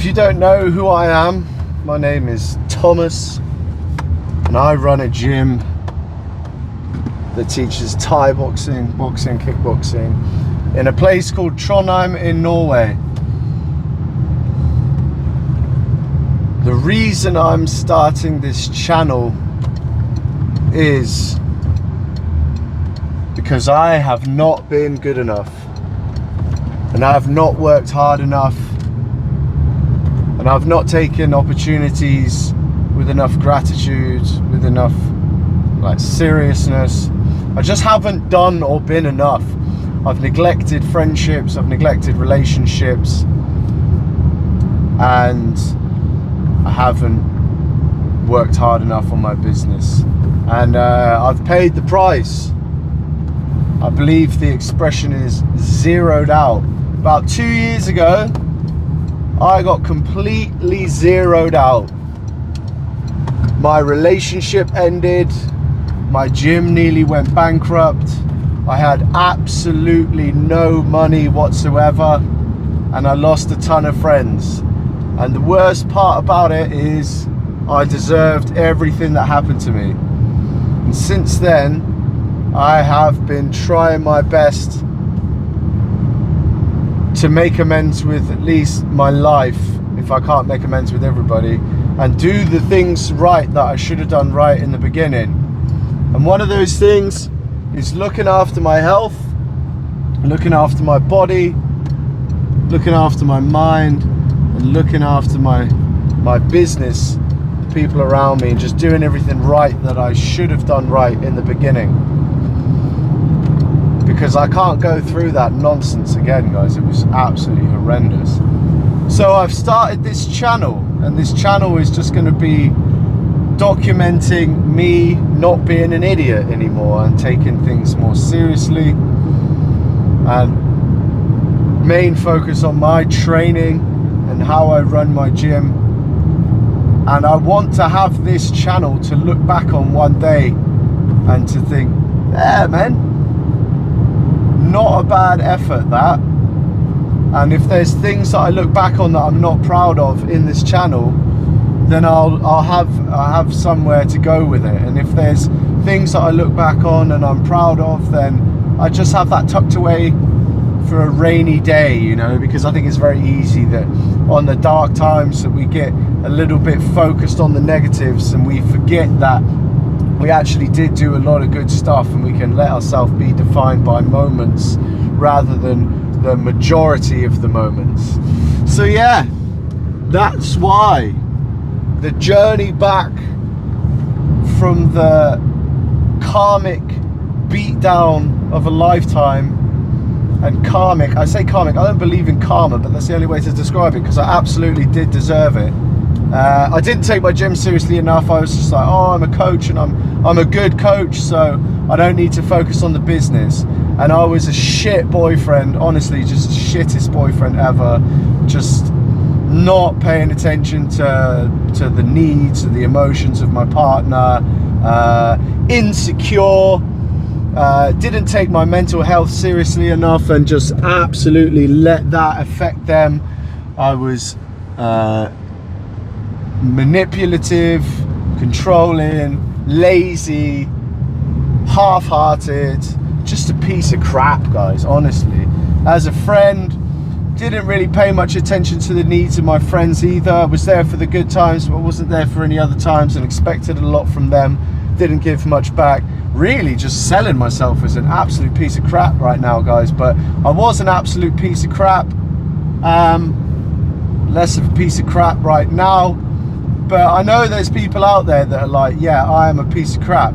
If you don't know who I am, my name is Thomas, and I run a gym that teaches Thai boxing, kickboxing in a place called Trondheim in Norway. The reason I'm starting this channel is because I have not been good enough, and I have not worked hard enough, and I've not taken opportunities with enough gratitude, with enough seriousness. I just haven't done or been enough. I've neglected friendships, I've neglected relationships, and I haven't worked hard enough on my business. And I've paid the price. I believe the expression is zeroed out. About 2 years ago, I got completely zeroed out. My relationship ended. My gym nearly went bankrupt. I had absolutely no money whatsoever, and I lost a ton of friends. And the worst part about it is I deserved everything that happened to me. And since then, I have been trying my best to make amends with at least my life, if I can't make amends with everybody, and do the things right that I should have done right in the beginning. And one of those things is looking after my health, looking after my body, looking after my mind, and looking after my business, the people around me, and just doing everything right that I should have done right in the beginning. Because I can't go through that nonsense again, guys. It was absolutely horrendous. So I've started this channel, and this channel is just going to be documenting me not being an idiot anymore and taking things more seriously, and main focus on my training and how I run my gym. And I want to have this channel to look back on one day and to think, yeah man, not a bad effort that. And if there's things that I look back on that I'm not proud of in this channel, then I'll have somewhere to go with it. And if there's things that I look back on and I'm proud of, then I just have that tucked away for a rainy day, you know, because I think it's very easy that on the dark times that we get a little bit focused on the negatives, and we forget that we actually did do a lot of good stuff, and we can let ourselves be defined by moments rather than the majority of the moments. So yeah, that's why the journey back from the karmic beatdown of a lifetime. And karmic, I say karmic, I don't believe in karma, but that's the only way to describe it, because I absolutely did deserve it. I didn't take my gym seriously enough. I was just like, oh, I'm a coach, and I'm a good coach, so I don't need to focus on the business. And I was a shit boyfriend, honestly, just the shittest boyfriend ever. Just not paying attention to the needs and the emotions of my partner. Insecure. Didn't take my mental health seriously enough, and just absolutely let that affect them. I was manipulative, controlling, lazy, half-hearted, just a piece of crap, guys, honestly. As a friend, didn't really pay much attention to the needs of my friends either. I was there for the good times, but wasn't there for any other times, and expected a lot from them. Didn't give much back. Really just selling myself as an absolute piece of crap right now, guys. But I was an absolute piece of crap. Less of a piece of crap right now. But I know there's people out there that are like, yeah, I am a piece of crap.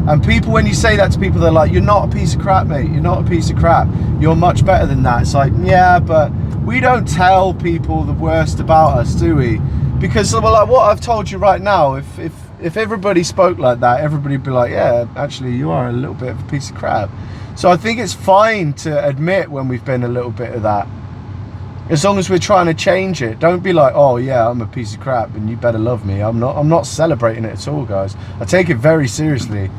And people, when you say that to people, they're like, you're not a piece of crap, mate. You're not a piece of crap. You're much better than that. It's like, yeah, but we don't tell people the worst about us, do we? Because, well, like what I've told you right now, if everybody spoke like that, everybody would be like, yeah, actually, you are a little bit of a piece of crap. So I think it's fine to admit when we've been a little bit of that. As long as we're trying to change it. Don't be like, oh yeah, I'm a piece of crap and you better love me. I'm not celebrating it at all, guys. I take it very seriously.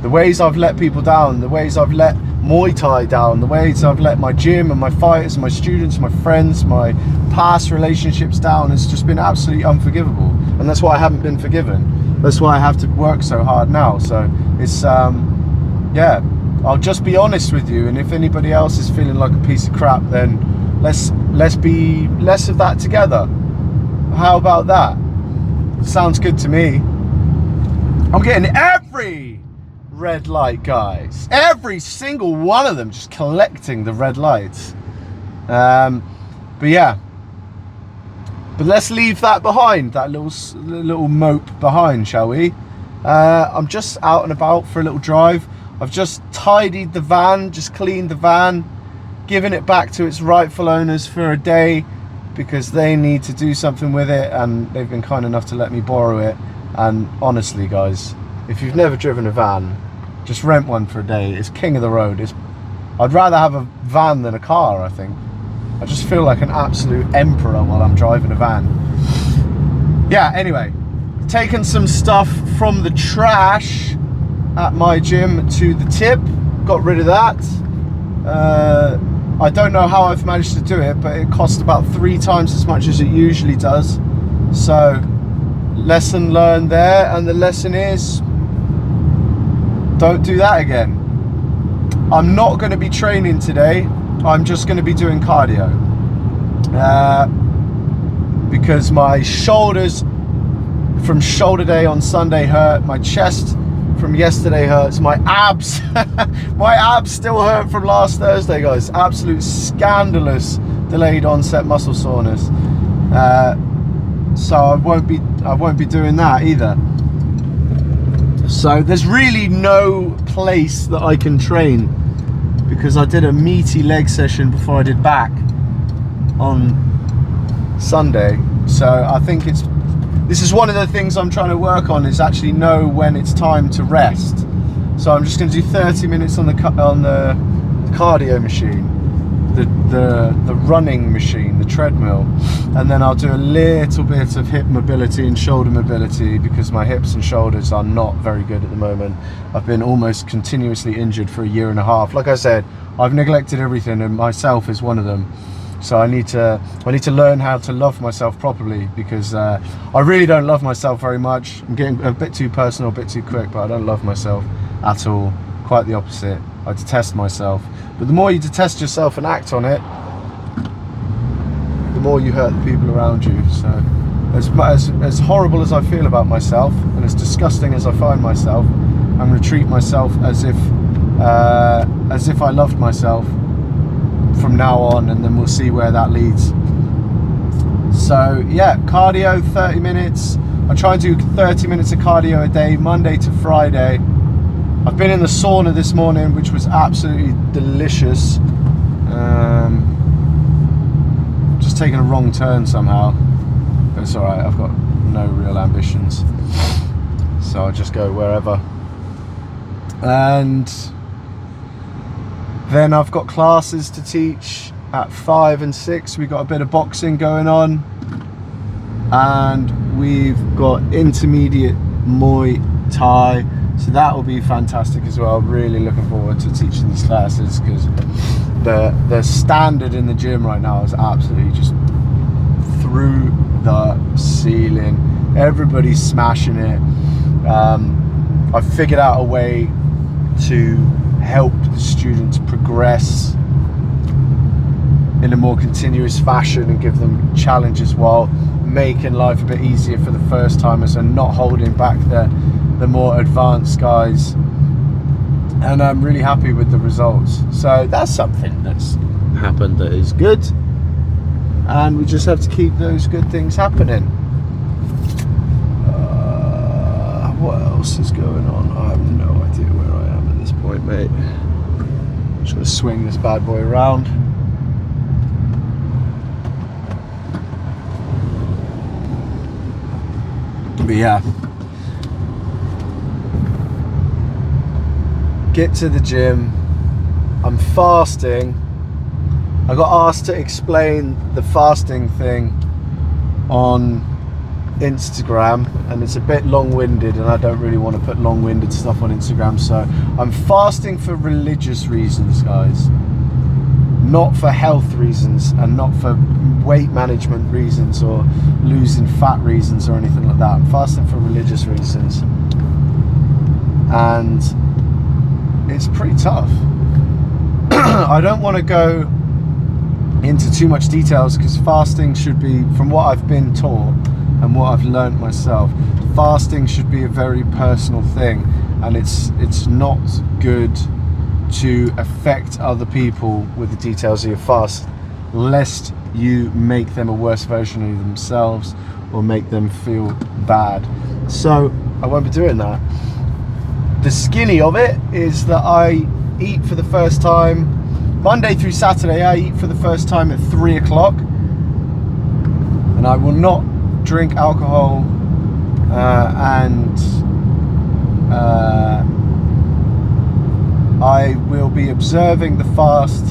The ways I've let people down, the ways I've let Muay Thai down, the ways I've let my gym and my fighters, my students, my friends, my past relationships down, has just been absolutely unforgivable. And that's why I haven't been forgiven. That's why I have to work so hard now. So it's, yeah, I'll just be honest with you. And if anybody else is feeling like a piece of crap, then let's be less of that together. How about that? Sounds good to me. I'm getting every red light, guys, every single one of them, just collecting the red lights. But yeah, but let's leave that behind, that little mope behind, shall we? I'm just out and about for a little drive. I've just tidied the van, just cleaned the van, given it back to its rightful owners for a day, because they need to do something with it, and they've been kind enough to let me borrow it. And honestly, guys, if you've never driven a van, just rent one for a day. It's king of the road. I'd rather have a van than a car, I think. I just feel like an absolute emperor while I'm driving a van. Yeah, anyway, taken some stuff from the trash at my gym to the tip, got rid of that. I don't know how I've managed to do it, but it cost about 3 times as much as it usually does. So, lesson learned there, and the lesson is, don't do that again. I'm not going to be training today. I'm just going to be doing cardio. Because my shoulders from shoulder day on Sunday hurt. My chest from yesterday hurts. My abs, my abs still hurt from last Thursday, guys. Absolute scandalous delayed onset muscle soreness. So I won't be doing that either. So there's really no place that I can train, because I did a meaty leg session before I did back on Sunday. So I think this is one of the things I'm trying to work on, is actually know when it's time to rest. So I'm just going to do 30 minutes on the cardio machine, the running machine, the treadmill, and then I'll do a little bit of hip mobility and shoulder mobility, because my hips and shoulders are not very good at the moment. I've been almost continuously injured for a year and a half. Like I said, I've neglected everything, and myself is one of them. So I need to learn how to love myself properly, because I really don't love myself very much. I'm getting a bit too personal, a bit too quick, but I don't love myself at all. Quite the opposite. I detest myself. But the more you detest yourself and act on it, the more you hurt the people around you. So as horrible as I feel about myself, and as disgusting as I find myself, I'm going to treat myself as if I loved myself from now on, and then we'll see where that leads. So yeah, cardio, 30 minutes. I try and do 30 minutes of cardio a day, Monday to Friday. I've been in the sauna this morning, which was absolutely delicious. Just taking a wrong turn somehow, but it's alright, I've got no real ambitions, so I'll just go wherever. And then I've got classes to teach at 5 and 6. We've got a bit of boxing going on, and we've got intermediate Muay Thai, so that will be fantastic as well. Really looking forward to teaching these classes, because the standard in the gym right now is absolutely just through the ceiling. Everybody's smashing it. I've figured out a way to help the students progress in a more continuous fashion and give them challenges, while making life a bit easier for the first timers and not holding back the more advanced guys. And I'm really happy with the results. So that's something that's happened that is good, and we just have to keep those good things happening. What else is going on? I have no idea where I am at this point, mate. I'm just going to swing this bad boy around. But yeah, get to the gym. I'm fasting. I got asked to explain the fasting thing on Instagram, and it's a bit long-winded, and I don't really want to put long-winded stuff on Instagram. So I'm fasting for religious reasons, guys, not for health reasons, and not for weight management reasons or losing fat reasons or anything like that. I'm fasting for religious reasons, and it's pretty tough. I don't want to go into too much details, because fasting should be, from what I've been taught and what I've learned myself, fasting should be a very personal thing, and it's not good to affect other people with the details of your fast, lest you make them a worse version of themselves or make them feel bad. So I won't be doing that. The skinny of it is that I eat for the first time Monday through Saturday. I eat for the first time at 3 o'clock, and I will not drink alcohol, and I will be observing the fast,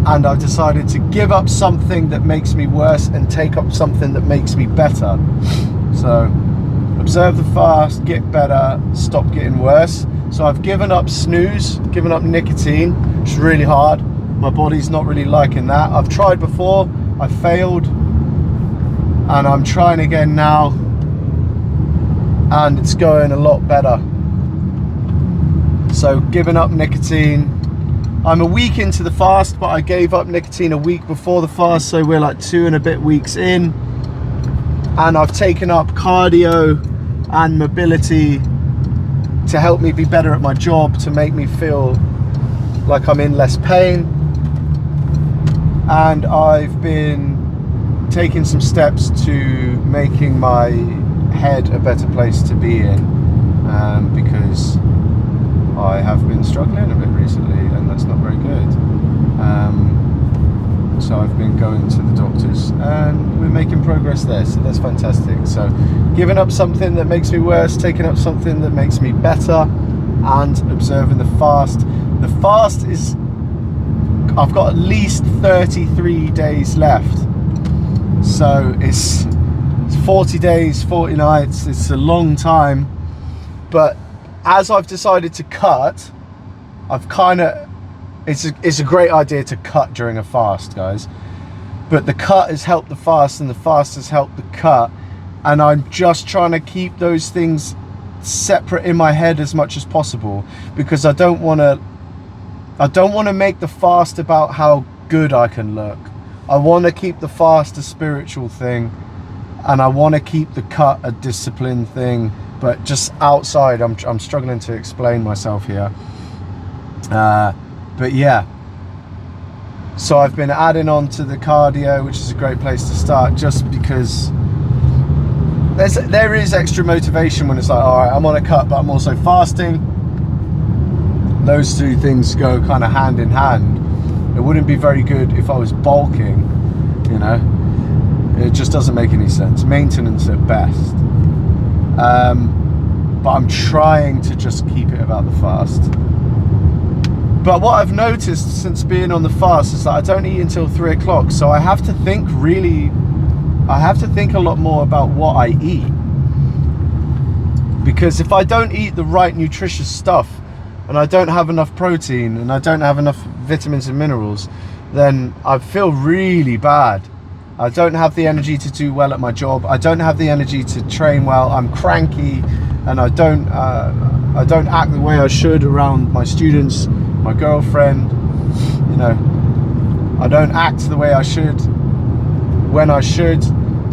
and I've decided to give up something that makes me worse and take up something that makes me better. So observe the fast, get better, stop getting worse. So I've given up snooze, given up nicotine, which is really hard. My body's not really liking that. I've tried before, I failed, and I'm trying again now, and it's going a lot better. So giving up nicotine. I'm a week into the fast, but I gave up nicotine a week before the fast, so we're like 2 and a bit weeks in, and I've taken up cardio and mobility to help me be better at my job, to make me feel like I'm in less pain. And I've been taking some steps to making my head a better place to be in, because I have been struggling a bit recently, and that's not very good. So I've been going to the doctors, and we're making progress there, so that's fantastic. So giving up something that makes me worse, taking up something that makes me better, and observing the fast. The fast is, I've got at least 33 days left, so it's 40 days, 40 nights. It's a long time, but as I've decided to cut, I've kind of, it's a great idea to cut during a fast, guys, but the cut has helped the fast, and the fast has helped the cut, and I'm just trying to keep those things separate in my head as much as possible, because I don't want to make the fast about how good I can look. I want to keep the fast a spiritual thing, and I want to keep the cut a discipline thing. But just outside, I'm struggling to explain myself here. But yeah, so I've been adding on to the cardio, which is a great place to start, just because there is extra motivation when it's like, all right, I'm on a cut, but I'm also fasting. Those two things go kind of hand in hand. It wouldn't be very good if I was bulking, you know. It just doesn't make any sense. Maintenance at best. But I'm trying to just keep it about the fast. But what I've noticed since being on the fast is that I don't eat until 3 o'clock. So I have to think a lot more about what I eat. Because if I don't eat the right nutritious stuff, and I don't have enough protein, and I don't have enough vitamins and minerals, then I feel really bad. I don't have the energy to do well at my job. I don't have the energy to train well. I'm cranky, and I don't act the way I should around my students, my girlfriend. You know, I don't act the way I should when I should.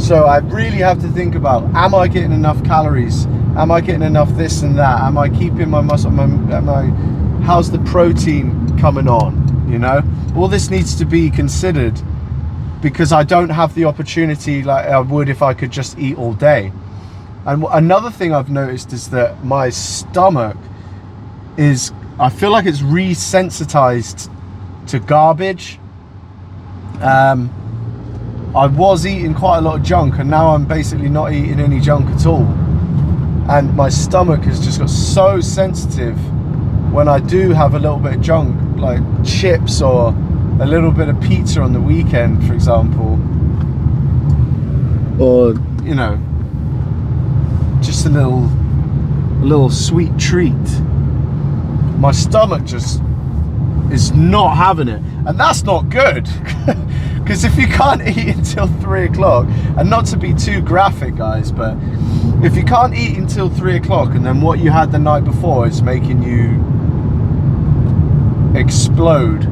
So I really have to think about, am I getting enough calories? Am I getting enough this and that? Am I keeping my muscle? How's the protein coming on? You know, all this needs to be considered, because I don't have the opportunity like I would if I could just eat all day. And another thing I've noticed is that my stomach is, I feel like it's resensitized to garbage. I was eating quite a lot of junk, and now I'm basically not eating any junk at all. And my stomach has just got so sensitive when I do have a little bit of junk, like chips or a little bit of pizza on the weekend, for example. Or, you know, just a little sweet treat, my stomach just is not having it. And that's not good. Because if you can't eat until 3 o'clock, and not to be too graphic, guys, but if you can't eat until 3 o'clock and then what you had the night before is making you explode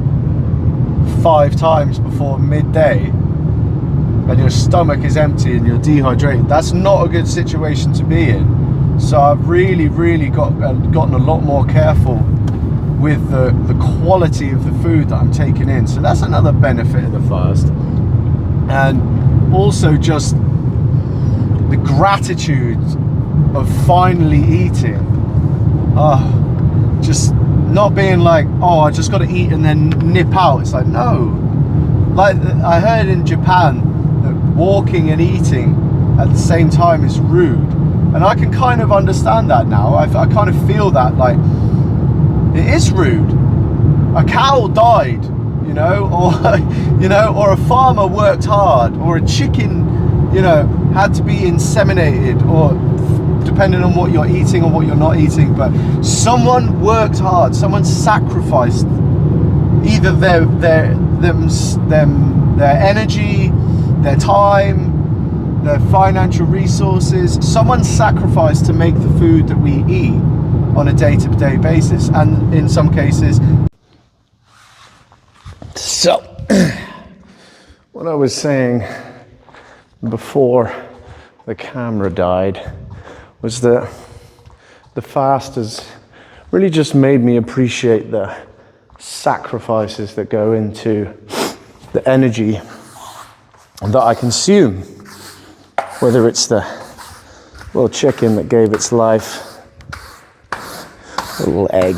5 times before midday, and your stomach is empty and you're dehydrated, that's not a good situation to be in. So I've really gotten a lot more careful with the quality of the food that I'm taking in. So that's another benefit of the fast. And also just the gratitude of finally eating. Just not being like, oh, I just got to eat and then nip out. It's like, no. Like I heard in Japan that walking and eating at the same time is rude. And I can kind of understand that now. I kind of feel that, like, it is rude. A cow died, you know, or you know, or a farmer worked hard, or a chicken, you know, had to be inseminated, or depending on what you're eating or what you're not eating, but someone worked hard, someone sacrificed either their energy, their time, their financial resources. Someone sacrificed to make the food that we eat on a day-to-day basis, and in some cases. So what I was saying before the camera died was that the fast has really just made me appreciate the sacrifices that go into the energy that I consume, whether it's the little chicken that gave its life, little egg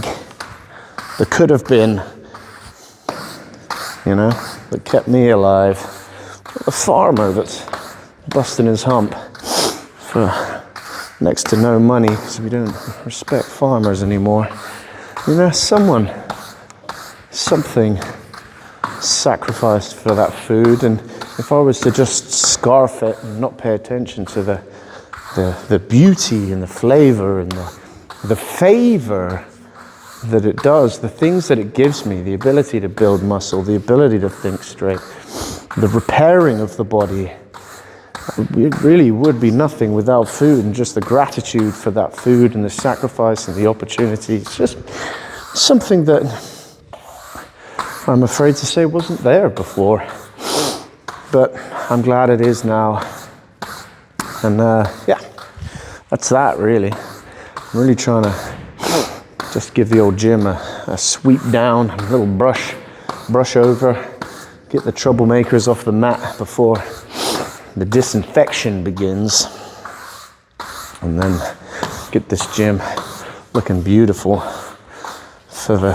that could have been, you know, that kept me alive, a farmer that's busting his hump for next to no money because we don't respect farmers anymore. You know, something sacrificed for that food, and if I was to just scarf it and not pay attention to the beauty and the flavor and the favor that it does, the things that it gives me, the ability to build muscle, the ability to think straight, the repairing of the body, it really would be nothing without food, and just the gratitude for that food and the sacrifice and the opportunity. It's just something that I'm afraid to say wasn't there before, but I'm glad it is now. And yeah, that's that really. I'm really trying to just give the old gym a sweep down, a little brush over, get the troublemakers off the mat before the disinfection begins, and then get this gym looking beautiful for the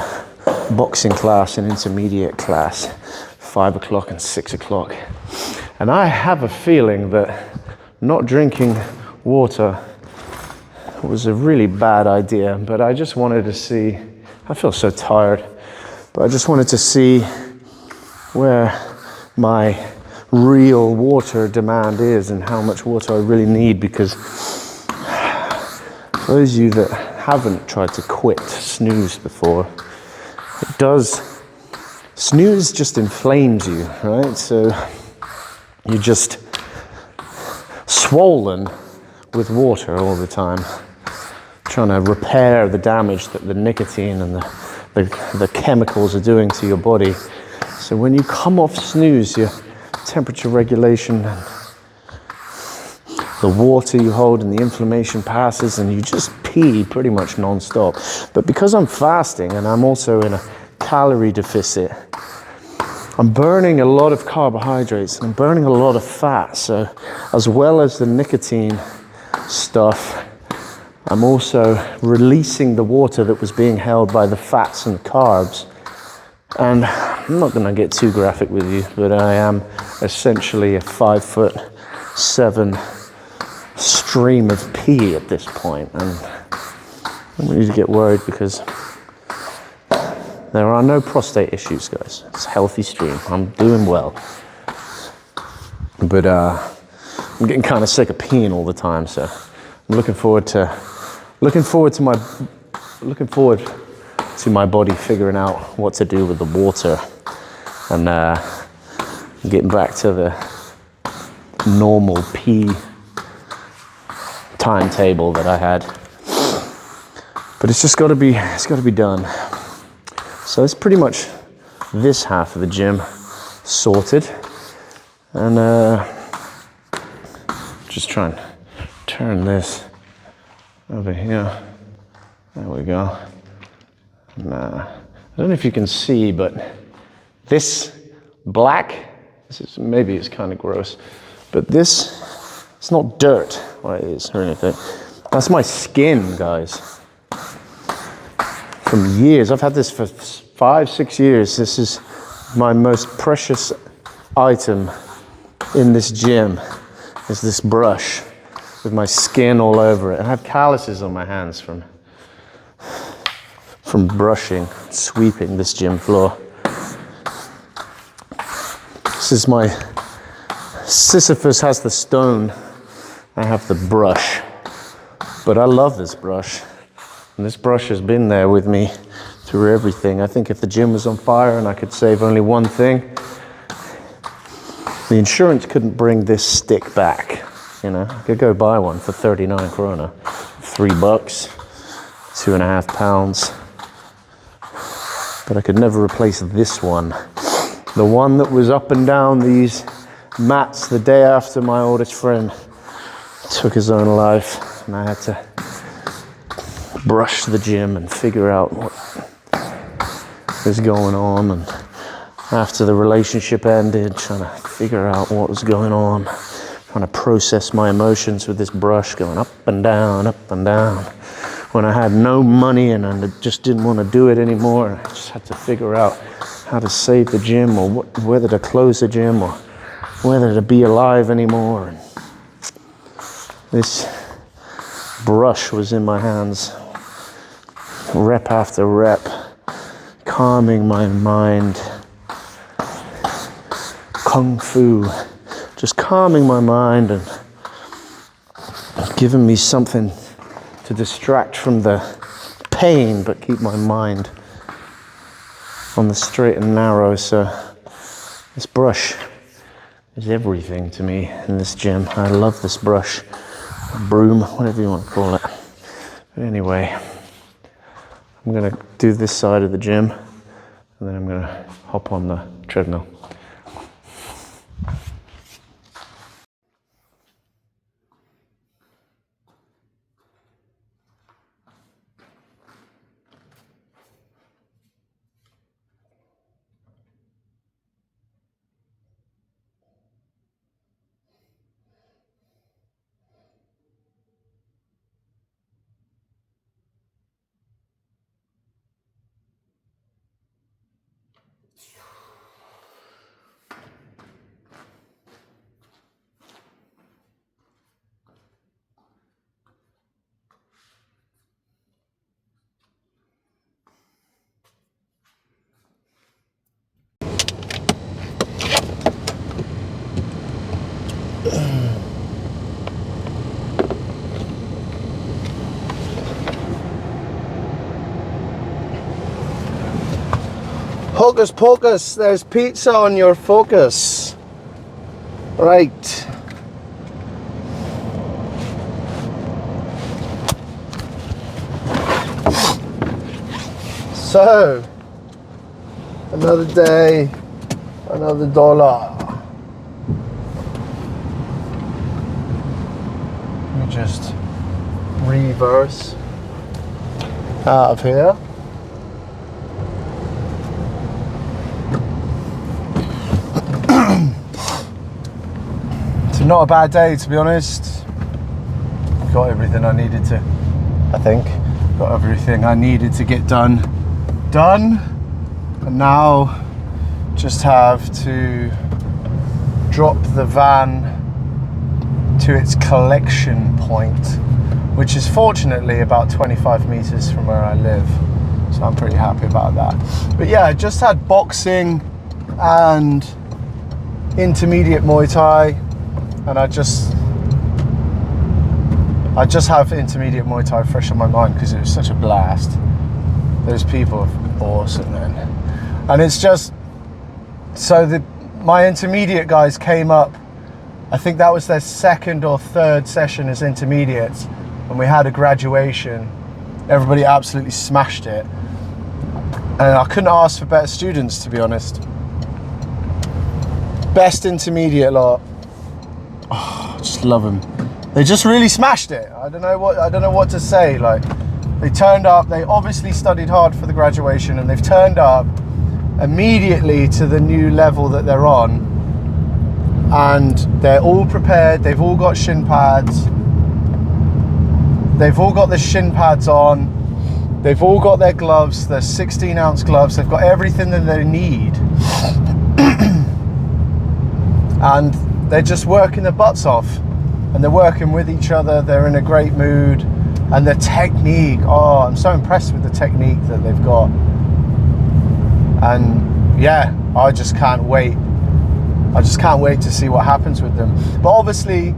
boxing class and intermediate class, 5 o'clock and 6 o'clock. And I have a feeling that not drinking water was a really bad idea, but I just wanted to see, I feel so tired, but I just wanted to see where my real water demand is and how much water I really need, because for those of you that haven't tried to quit snooze before, snooze just inflames you, right? So you're just swollen with water all the time, trying to repair the damage that the nicotine and the chemicals are doing to your body. So when you come off snooze, your temperature regulation and the water you hold and the inflammation passes, and you just pee pretty much non-stop. But because I'm fasting and I'm also in a calorie deficit, I'm burning a lot of carbohydrates and I'm burning a lot of fat. So as well as the nicotine stuff, I'm also releasing the water that was being held by the fats and the carbs. And I'm not going to get too graphic with you, but I am essentially a 5'7" stream of pee at this point, and I don't need to get worried because there are no prostate issues, guys. It's a healthy stream. I'm doing well. But I'm getting kind of sick of peeing all the time, so I'm looking forward to my body figuring out what to do with the water and getting back to the normal pee timetable that I had. But it's just got to be done. So it's pretty much this half of the gym sorted, and just try and turn this over here. There we go. And, I don't know if you can see, but this black, maybe it's kind of gross, but this, it's not dirt, well it is or anything. That's my skin, guys. From years, I've had this for 5-6 years. This is my most precious item in this gym, is this brush with my skin all over it. I have calluses on my hands from brushing, sweeping this gym floor. This is my Sisyphus has the stone, I have the brush. But I love this brush. And this brush has been there with me through everything. I think if the gym was on fire and I could save only one thing, the insurance couldn't bring this stick back. You know, I could go buy one for 39 krona, $3, 2.5 pounds. But I could never replace this one. The one that was up and down these mats the day after my oldest friend took his own life, and I had to brush the gym and figure out what was going on. And after the relationship ended, trying to figure out what was going on, trying to process my emotions with this brush, going up and down, when I had no money and I just didn't want to do it anymore. I just had to figure out how to save the gym, or whether to close the gym, or whether to be alive anymore. And this brush was in my hands, rep after rep, calming my mind. Kung Fu, just calming my mind and giving me something to distract from the pain, but keep my mind on the straight and narrow. So this brush is everything to me in this gym. I love this brush, broom, whatever you want to call it. But anyway, I'm gonna do this side of the gym, and then I'm gonna hop on the treadmill. Hocus pocus, there's pizza on your focus. Right. So, another day, another dollar. Let me just reverse out of here. Not a bad day, to be honest. Got everything I needed to, I think. Got everything I needed to get done. And now just have to drop the van to its collection point, which is fortunately about 25 meters from where I live. So I'm pretty happy about that. But yeah, I just had boxing and intermediate Muay Thai. And I just I just have intermediate Muay Thai fresh on my mind because it was such a blast. Those people are awesome, man. And it's just, so my intermediate guys came up, I think that was their second or third session as intermediates, and we had a graduation. Everybody absolutely smashed it. And I couldn't ask for better students, to be honest. Best intermediate lot. Oh, I just love them. They just really smashed it. I don't know what to say. Like, they turned up, they obviously studied hard for the graduation, and they've turned up immediately to the new level that they're on, and they're all prepared. They've all got shin pads. They've all got the shin pads on. They've all got their gloves, their 16-ounce gloves. They've got everything that they need. And they're just working their butts off. And they're working with each other. They're in a great mood. And the technique, oh, I'm so impressed with the technique that they've got. And yeah, I just can't wait. I just can't wait to see what happens with them. But obviously,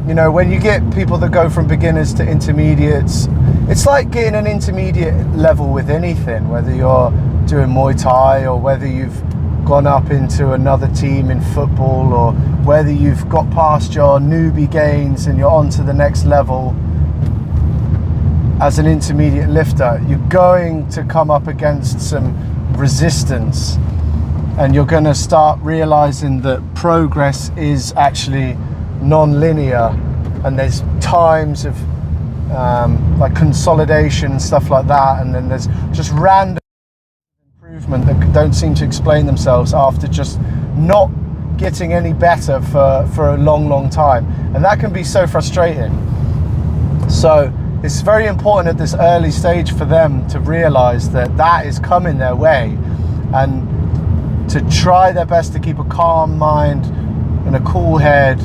you know, when you get people that go from beginners to intermediates, it's like getting an intermediate level with anything, whether you're doing Muay Thai or whether you've gone up into another team in football, or whether you've got past your newbie gains and you're on to the next level as an intermediate lifter. You're going to come up against some resistance, and you're going to start realizing that progress is actually non-linear, and there's times of like consolidation and stuff like that, and then there's just random improvement that don't seem to explain themselves after just not getting any better for a long time, and that can be so frustrating. So it's very important at this early stage for them to realize that that is coming their way, and to try their best to keep a calm mind and a cool head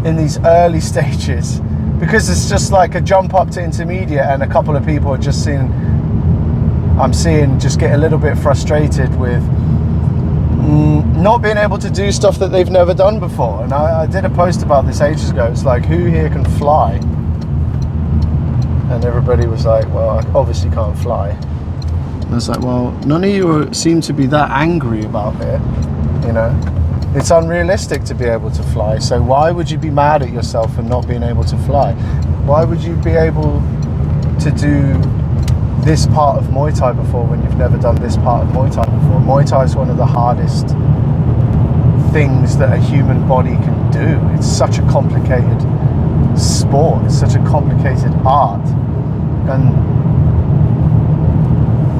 in these early stages, because it's just like a jump up to intermediate, and a couple of people are just I'm seeing just get a little bit frustrated with not being able to do stuff that they've never done before. And I did a post about this ages ago. It's like, who here can fly? And everybody was like, well, I obviously can't fly. And I was like, well, none of you seem to be that angry about it, you know? It's unrealistic to be able to fly, so why would you be mad at yourself for not being able to fly? Why would you be able to do this part of Muay Thai before when you've never done this part of Muay Thai before? Muay Thai is one of the hardest things that a human body can do. It's such a complicated sport, it's such a complicated art, and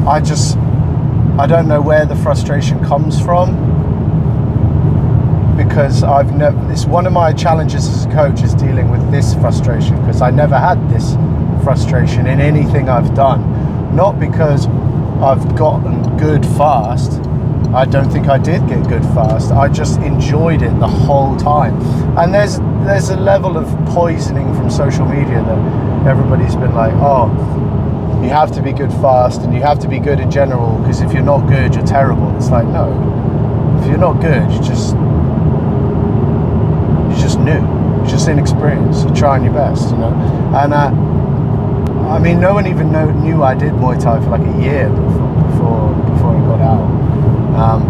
I don't know where the frustration comes from, because it's one of my challenges as a coach is dealing with this frustration, because I never had this frustration in anything I've done. Not because I've gotten good fast. I don't think I did get good fast. I just enjoyed it the whole time. And there's a level of poisoning from social media that everybody's been like, oh, you have to be good fast and you have to be good in general, because if you're not good, you're terrible. It's like, no, if you're not good, you're just new, you're just inexperienced, you're trying your best, you know. And I mean, no one even knew I did Muay Thai for like a year before I got out,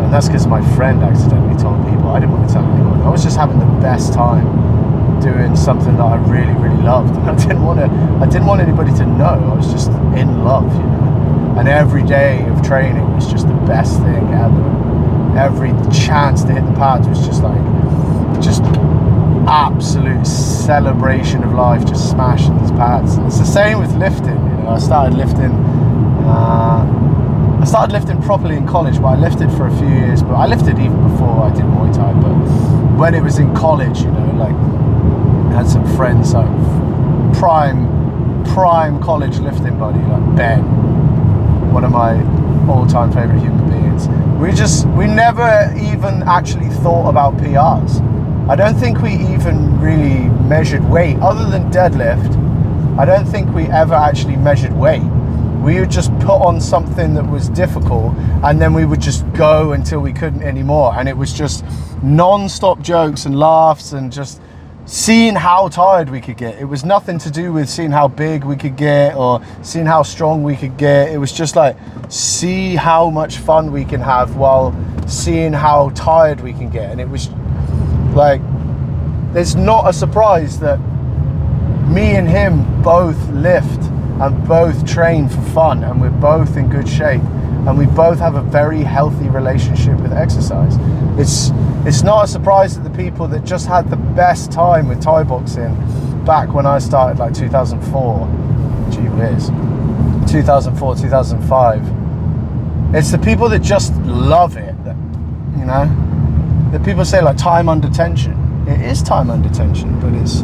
and that's because my friend accidentally told people. I didn't want to tell anyone. I was just having the best time doing something that I really loved, and I didn't want anybody to know. I was just in love, you know. And every day of training was just the best thing ever. Every chance to hit the pads was just absolute celebration of life, just smashing these pads. And it's the same with lifting, you know. I started lifting properly in college, but I lifted for a few years, but I lifted even before I did Muay Thai. But when it was in college, you know, like, I had some friends, like prime college lifting buddy, like Ben, one of my all-time favorite human beings. We never even actually thought about PRs. I don't think we even really measured weight, other than deadlift. I don't think we ever actually measured weight. We would just put on something that was difficult, and then we would just go until we couldn't anymore. And it was just non-stop jokes and laughs, and just seeing how tired we could get. It was nothing to do with seeing how big we could get or seeing how strong we could get. It was just like, see how much fun we can have while seeing how tired we can get. And it was like, it's not a surprise that me and him both lift and both train for fun, and we're both in good shape, and we both have a very healthy relationship with exercise. It's not a surprise that the people that just had the best time with Thai boxing back when I started, like 2004, gee whiz, 2004, 2005, it's the people that just love it, that, you know, that people say like time under tension. It is time under tension, but it's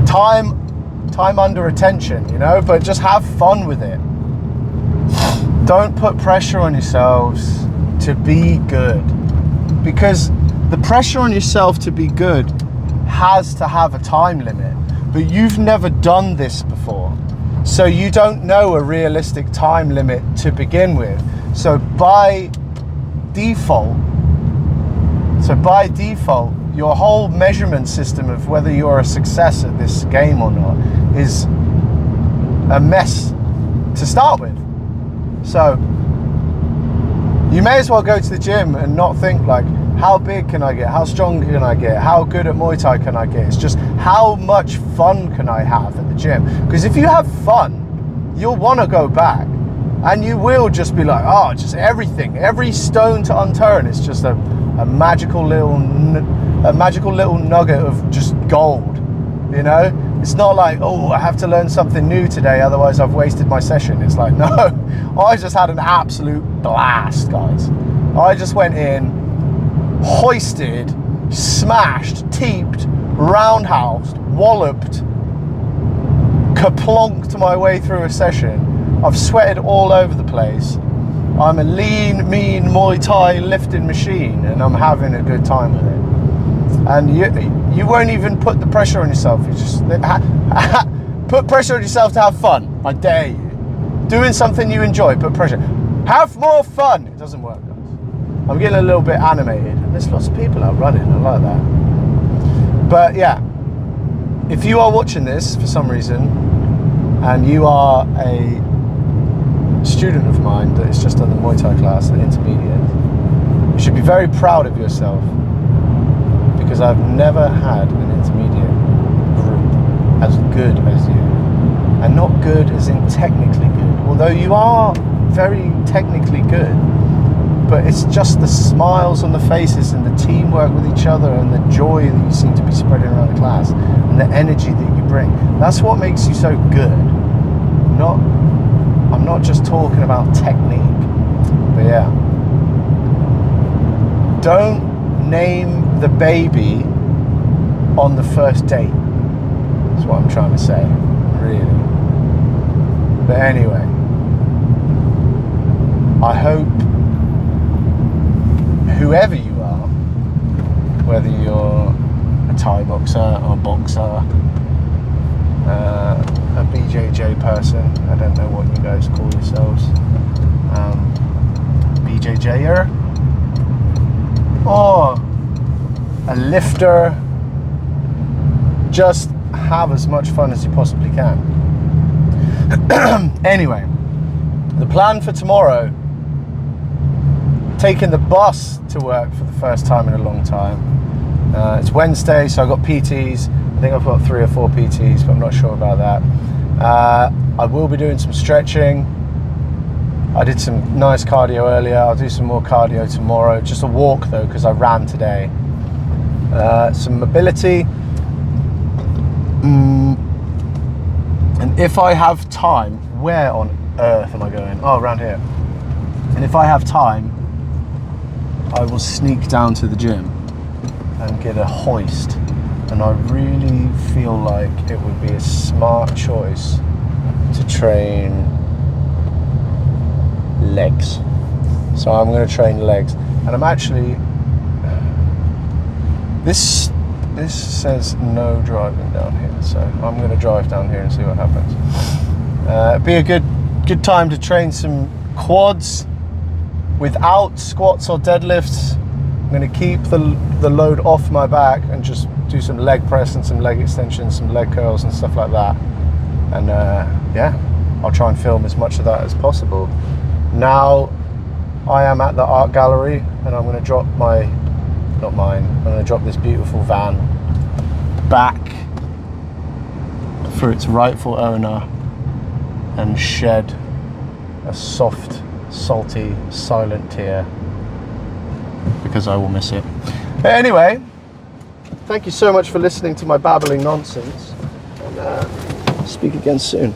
time under attention, you know, but just have fun with it. Don't put pressure on yourselves to be good, because the pressure on yourself to be good has to have a time limit, but you've never done this before, so you don't know a realistic time limit to begin with. So by default, your whole measurement system of whether you're a success at this game or not is a mess to start with. So you may as well go to the gym and not think like, how big can I get? How strong can I get? How good at Muay Thai can I get? It's just, how much fun can I have at the gym? Because if you have fun, you'll want to go back, and you will just be like, oh, just everything, every stone to unturn. It's just a magical little nugget of just gold, you know? It's not like, oh, I have to learn something new today, otherwise I've wasted my session. It's like, no, I just had an absolute blast, guys. I just went in, hoisted, smashed, teeped, roundhoused, walloped, kaplonked my way through a session. I've sweated all over the place. I'm a lean, mean Muay Thai lifting machine, and I'm having a good time with it. And you won't even put the pressure on yourself. You just put pressure on yourself to have fun. I dare you. Doing something you enjoy, put pressure. Have more fun. It doesn't work, guys. I'm getting a little bit animated, and there's lots of people out running. I like that. But yeah, if you are watching this for some reason, and you are a student of mine that is just done the Muay Thai class, the intermediate, you should be very proud of yourself, because I've never had an intermediate group as good as you. And not good as in technically good, although you are very technically good, but it's just the smiles on the faces and the teamwork with each other and the joy that you seem to be spreading around the class and the energy that you bring. That's what makes you so good. I'm not just talking about technique, but yeah. Don't name the baby on the first date. That's what I'm trying to say, really. But anyway, I hope whoever you are, whether you're a Thai boxer or a boxer, a BJJ person, I don't know what you guys call yourselves, BJJer, or a lifter, just have as much fun as you possibly can. Anyway, the plan for tomorrow, taking the bus to work for the first time in a long time. It's Wednesday, so I've got PTs. I think I've got 3 or 4 PTs, but I'm not sure about that. I will be doing some stretching. I did some nice cardio earlier. I'll do some more cardio tomorrow. Just a walk though, because I ran today. Some mobility. And if I have time, where on earth am I going? Oh, around here. And if I have time, I will sneak down to the gym and get a hoist. And I really feel like it would be a smart choice to train legs. So I'm going to train legs. And I'm actually, this says no driving down here, so I'm going to drive down here and see what happens. It'd be a good time to train some quads without squats or deadlifts, I'm going to keep the load off my back and just do some leg press and some leg extensions, some leg curls and stuff like that. And yeah, I'll try and film as much of that as possible. Now I am at the art gallery and I'm going to drop I'm going to drop this beautiful van back for its rightful owner and shed a soft, salty, silent tear, because I will miss it. But anyway, thank you so much for listening to my babbling nonsense, and speak again soon.